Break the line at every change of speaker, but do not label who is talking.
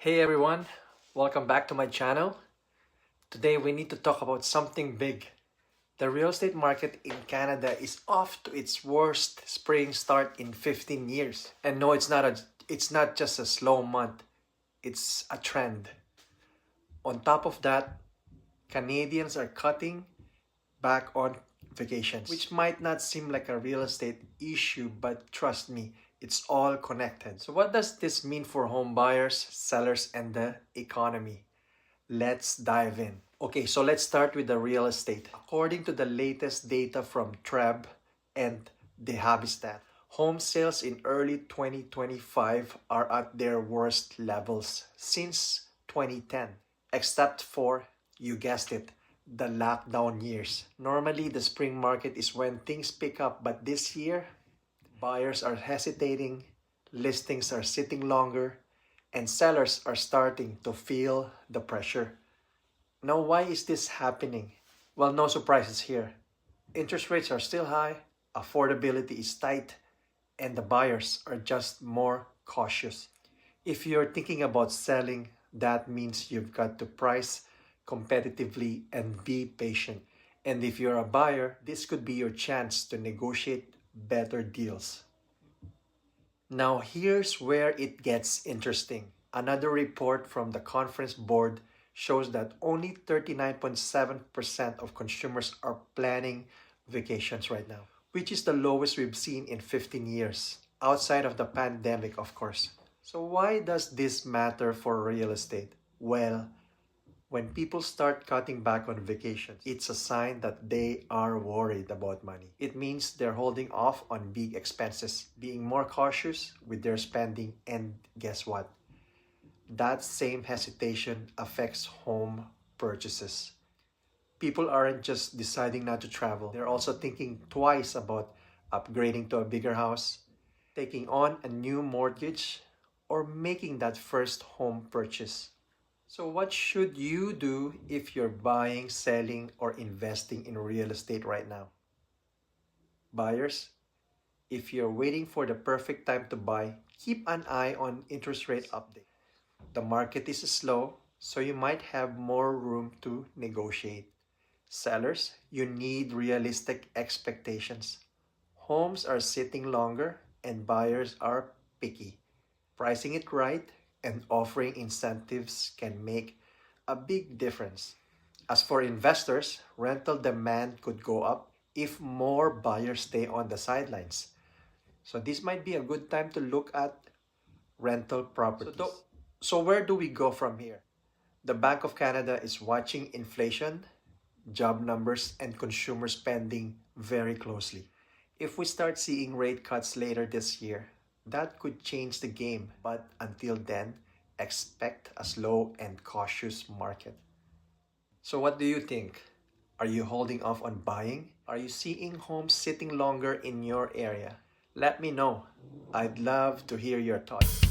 Hey everyone, welcome back to my channel. Today we need to talk about something big. The real estate market in Canada is off to its worst spring start in 15 years. And no, it's not just a slow month. It's a trend. On top of that, Canadians are cutting back on vacations, which might not seem like a real estate issue, but trust me, it's all connected. So what does this mean for home buyers, sellers, and the economy? Let's dive in. Okay, so let's start with the real estate. According to the latest data from TREB and the Habistat, home sales in early 2025 are at their worst levels since 2010, except for, you guessed it, the lockdown years. Normally, the spring market is when things pick up, but this year, buyers are hesitating, listings are sitting longer, and sellers are starting to feel the pressure. Now, why is this happening? Well, no surprises here. Interest rates are still high, affordability is tight, and the buyers are just more cautious. If you're thinking about selling, that means you've got to price competitively and be patient. And if you're a buyer, this could be your chance to negotiate better deals. Now here's where it gets interesting. Another report from the conference board shows that only 39.7% of consumers are planning vacations right now, which is the lowest we've seen in 15 years, outside of the pandemic, of course. So why does this matter for real estate? Well, when people start cutting back on vacations, it's a sign that they are worried about money. It means they're holding off on big expenses, being more cautious with their spending, and guess what? That same hesitation affects home purchases. People aren't just deciding not to travel, they're also thinking twice about upgrading to a bigger house, taking on a new mortgage, or making that first home purchase. So what should you do if you're buying, selling, or investing in real estate right now? Buyers, if you're waiting for the perfect time to buy, keep an eye on interest rate update. The market is slow, so you might have more room to negotiate. Sellers, you need realistic expectations. Homes are sitting longer and buyers are picky. Pricing it right and offering incentives can make a big difference. As for investors, rental demand could go up if more buyers stay on the sidelines. So this might be a good time to look at rental properties. So where do we go from here? The Bank of Canada is watching inflation, job numbers, and consumer spending very closely. If we start seeing rate cuts later this year, that could change the game, but until then, expect a slow and cautious market. So what do you think? Are you holding off on buying? Are you seeing homes sitting longer in your area? Let me know. I'd love to hear your thoughts.